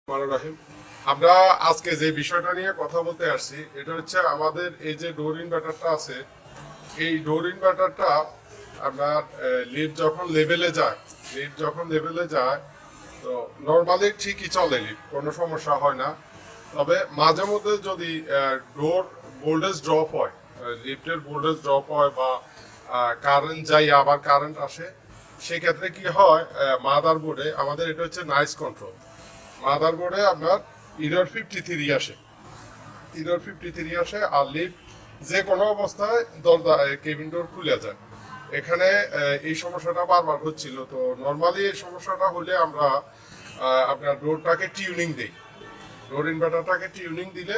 রাহিম। আমরা আজকে যে বিষয়টা নিয়ে কথা বলতে আসছি এটা হচ্ছে আমাদের এই যে ডোর ইনভার্টারটা আছে, এই ডোর ইনভার্টারটা আপনার লিড যখন লেভেলে যায় তো নর্মালি ঠিকই চলে, লিড কোনো সমস্যা হয় না। তবে মাঝে মধ্যে যদি ডোর ভোল্টেজ ড্রপ হয়, লিফটের ভোল্টেজ ড্রপ হয় বা কারেন্ট যায় আবার কারেন্ট আসে, সেক্ষেত্রে কি হয়, মাদারবোর্ডে আমাদের এটা হচ্ছে নাইস কন্ট্রোল, মাদারবোর্ডে আপনার এরর 53 আসে আর লিফট যে কোনো অবস্থায় দরজা কেবিন ডোর খুলে যায়। এখানে এই সমস্যাটা বারবার হচ্ছিল। তো নর্মালি এই সমস্যাটা হলে আমরা আপনার ডোরটাকে টিউনিং দিই, ডোর ইনভার্টারটাকে টিউনিং দিলে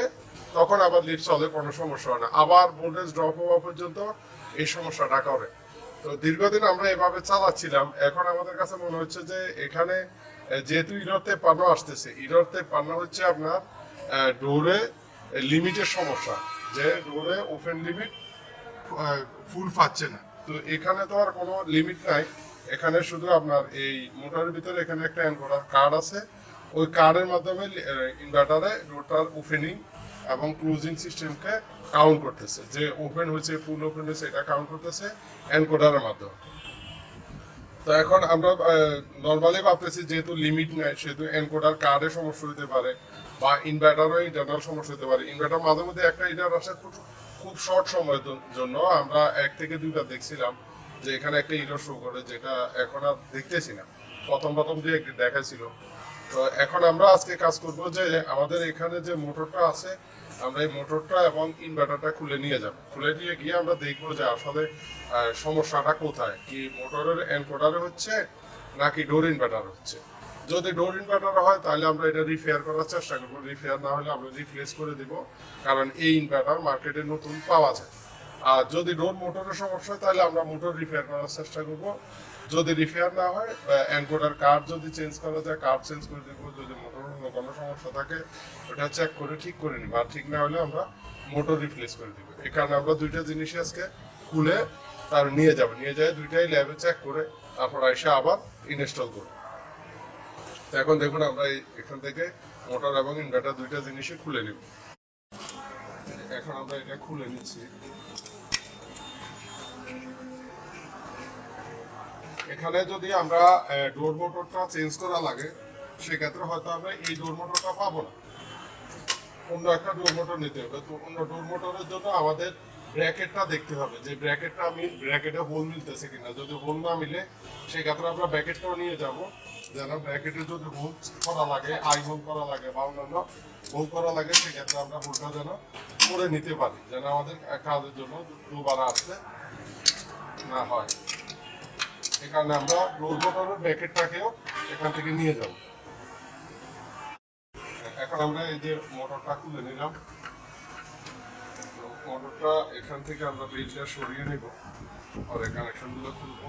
তখন আবার লিফট চলে, কোনো সমস্যা হয় না। আবার ভোল্টেজ ড্রপ হওয়া পর্যন্ত এই সমস্যাটা করে। তো দীর্ঘদিন আমরা এভাবে চালাচ্ছিলাম। এখন আমাদের কাছে মনে হচ্ছে যে এখানে যেহেতু ইরর 53 আসতেছে, ইরর 53 হচ্ছে আপনার ডোরে লিমিটের সমস্যা, যে ডোরে ওপেন লিমিট ফুল পাচ্ছে না। তো এখানে তো আর কোনো লিমিট নাই, এখানে শুধু আপনার এই মোটরের ভিতরে এখানে একটা এনকোডার কার্ড আছে, ওই কার্ডের মাধ্যমে ইনভার্টারে ডোরটার ওপেনিং এবং ক্লোজিং সিস্টেমকে কাউন্ট করতেছে, যে ওপেন হয়েছে ফুল ওপেন হয়েছে এটা কাউন্ট করতেছে এনকোডারের মাধ্যমে। তো এখন আমরা নর্মালি ভাবতেছি যেহেতু লিমিট নাই সেহেতু এনকোডার কার্ডে সমস্যা হতে পারে বা ইনভার্টারও ইন্টারনাল সমস্যা হতে পারে। ইনভার্টার মাঝে মধ্যে একটা ইন্টার আসে খুব শর্ট সময়ের জন্য, আমরা 1 থেকে 2টা দেখছিলাম যে এখানে একটা ইরর শো করে, যেটা এখন আর দেখতেছি না, প্রথম দিয়ে একটু দেখাইছিল। তো এখন আমরা আজকে কাজ করব যে আমাদের এখানে যে মোটরটা আছে আমরা এই মোটরটা এবং ইনভার্টারটা খুলে নিয়ে যাব, খুলে নিয়ে গিয়ে আমরা দেখবো যে আসলে সমস্যাটা কোথায়, কি মোটরের এনকোডারে হচ্ছে নাকি ডোর ইনভার্টার হচ্ছে। যদি ডোর ইনভার্টার হয় তাহলে আমরা এটা রিপেয়ার করার চেষ্টা করবো, রিপেয়ার না হলে আমরা রিপ্লেস করে দিব, কারণ এই ইনভার্টার মার্কেটে নতুন পাওয়া যায়। আর যদি ডোর মোটরের সমস্যা হয় তাহলে আমরা মোটর রিপেয়ার করার চেষ্টা করব। যদি রিপেয়ার না হয় এনকোডার কার্ড যদি চেঞ্জ করা যায় কার্ড চেঞ্জ করে দেবো। যদি মোটরের কোনো সমস্যা থাকে ওটা চেক করে ঠিক করে নিব, আর ঠিক না হলে আমরা মোটর রিপ্লেস করে দিব। এই কারণে আমরা দুইটা জিনিস আজকে খুলে তার নিয়ে যাব, নিয়ে যায় দুইটাই ল্যাবে চেক করে তারপর এসে আবার ইনস্টল করব। তো এখন দেখুন আমরা এখান থেকে মোটর এবং ইনভার্টার দুইটা জিনিসই খুলে নিব। এখন আমরা এটা খুলে নিচ্ছি। এখানে যদি আমরা ডোর মোটরটা চেঞ্জ করা লাগে সেক্ষেত্রে হয়তো আমরা এই ডোর মোটরটা পাবো না, অন্য একটা ডোর মোটর নিতে হবে। তো অন্য ডোর মোটরের জন্য আমাদের ব্র্যাকেটটা দেখতে হবে, যে ব্র্যাকেটে হোল মিলতেছে কিনা। যদি হোল না মিলে সেক্ষেত্রে আমরা ব্র্যাকেটটাও নিয়ে যাব, যেন ব্র্যাকেটে যদি হোল করা লাগে, আই হোল করা লাগে বা অন্যান্য হোল করা লাগে সেক্ষেত্রে আমরা হোলটা যেন করে নিতে পারি, যেন আমাদের কাজের জন্য দুবার আসতে না হয়। এই কারণে আমরা ডোর মোটরের ব্র্যাকেটটাকেও এখান থেকে নিয়ে যাব। এখন আমরা এই যে মোটরটা খুলে নিলাম, মোটরটা এখান থেকে আমরা বেলটা সরিয়ে নিব আর এই কানেকশনগুলো খুলবো।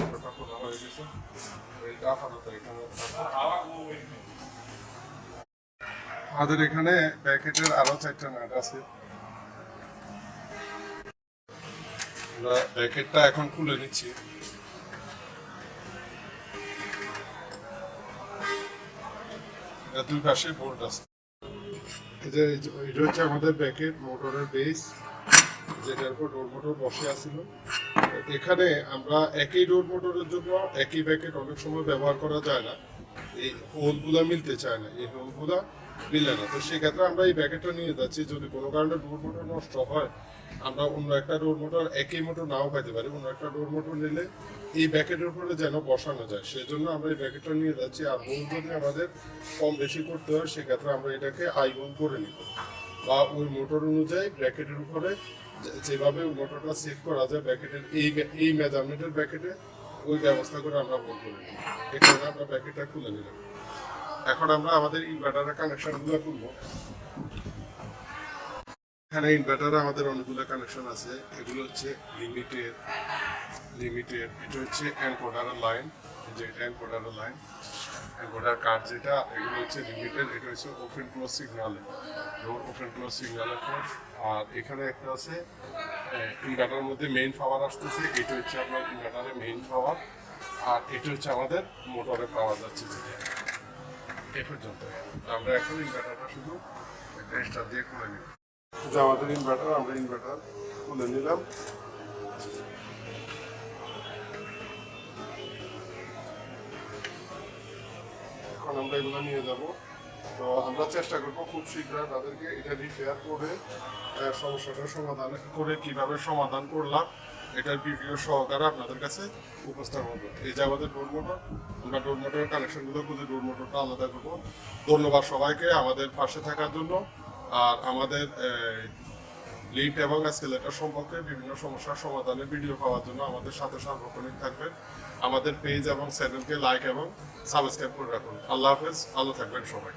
মোটরটা খোলা হয়ে গেছে, বেলটা আপাতত এখানে। আমাদের এখানে ব্র্যাকেটের আরো 4টা নাট আছে, আমরা ব্র্যাকেটটা এখন খুলে নিচ্ছি। দুই পাশে বোল্ট আছে। এটা হচ্ছে আমাদের ব্র্যাকেট, মোটরের বেস, যেটার উপর ডোর মোটর বসে আছিল। এখানে আমরা একই ডোর মোটরের জন্য একই ব্র্যাকেট অনেক সময় ব্যবহার করা যায় না, এই হোলগুলা মিলতে চায় না, এই হোলগুলা মিলে না। তো সেক্ষেত্রে আমরা এই ব্র্যাকেটটা নিয়ে যাচ্ছি। যদি কোনো কারণে ডোর মোটর নষ্ট হয় আমরা অন্য একটা ডোর মোটর, একই মোটর নাও পাইতে পারি, অন্য একটা ডোর মোটর নিলে এই ব্র্যাকেটের উপরে যেন বসানো যায় সেই জন্য আমরা এই ব্র্যাকেটটা নিয়ে যাচ্ছি। আর হোল যদি আমাদের কম বেশি করতে হয় সেক্ষেত্রে আমরা এটাকে আই হোল করে নিব, বা ওই মোটর অনুযায়ী ব্র্যাকেটের উপরে যেভাবে ওই মোটরটা সেট করা যায় ব্র্যাকেটের এই মেজারমেন্টের ব্র্যাকেটে ওই ব্যবস্থা করে আমরা হোল করে নিব। এখানে আমরা ব্র্যাকেটটা খুলে নিলাম। এখন আমরা আমাদের ইনভার্টারের কানেকশনগুলো খুলবো। এখানে ইনভার্টারে আমাদের অনেকগুলো কানেকশন আছে। এগুলো হচ্ছে লিমিটেড, এটা হচ্ছে এনকোডারের লাইন, যে এনকোডারের লাইন, এনকোডার কার্ড যেটা, এগুলো হচ্ছে লিমিটেড, এটা হচ্ছে open close signal, open close সিগন্যালের কোড। আর এখানে একটা আছে ইনভার্টারের মধ্যে মেইন পাওয়ার আসতেছে, এটা হচ্ছে আপনার ইনভার্টারের মেইন পাওয়ার, আর এটা হচ্ছে আমাদের মোটরে পাওয়া যাচ্ছে যেটা। এই পর্যন্ত। আমরা এখন ইনভার্টারটা শুধু একটা স্টার দিয়ে খুলে নিব। যে আমাদের ইনভার্টার, আমরা ইনভার্টার খুলে নিলাম। এখন আমরা এগুলো নিয়ে যাব। তো আমরা চেষ্টা করবো খুব শীঘ্রই তাদেরকে এটা রিপেয়ার করে সমস্যাটার সমাধান করে কিভাবে সমাধান করলাম এটার ভিডিও সহকারে আপনাদের কাছে উপস্থাপন করবো। এই যে আমাদের ডোর মোটর, আমরা ডোর মোটরের কানেকশনগুলো খুলে ডোর মোটরটা আলাদা করবো। ধন্যবাদ সবাইকে আমাদের পাশে থাকার জন্য। আর আমাদের লিফট এবং এসকেলেটর সম্পর্কে বিভিন্ন সমস্যার সমাধানের ভিডিও পাওয়ার জন্য আমাদের সাথে সার্বক্ষণিক থাকবেন। আমাদের পেজ এবং চ্যানেলকে লাইক এবং সাবস্ক্রাইব করে রাখুন। আল্লাহ হাফেজ, ভালো থাকবেন সবাই।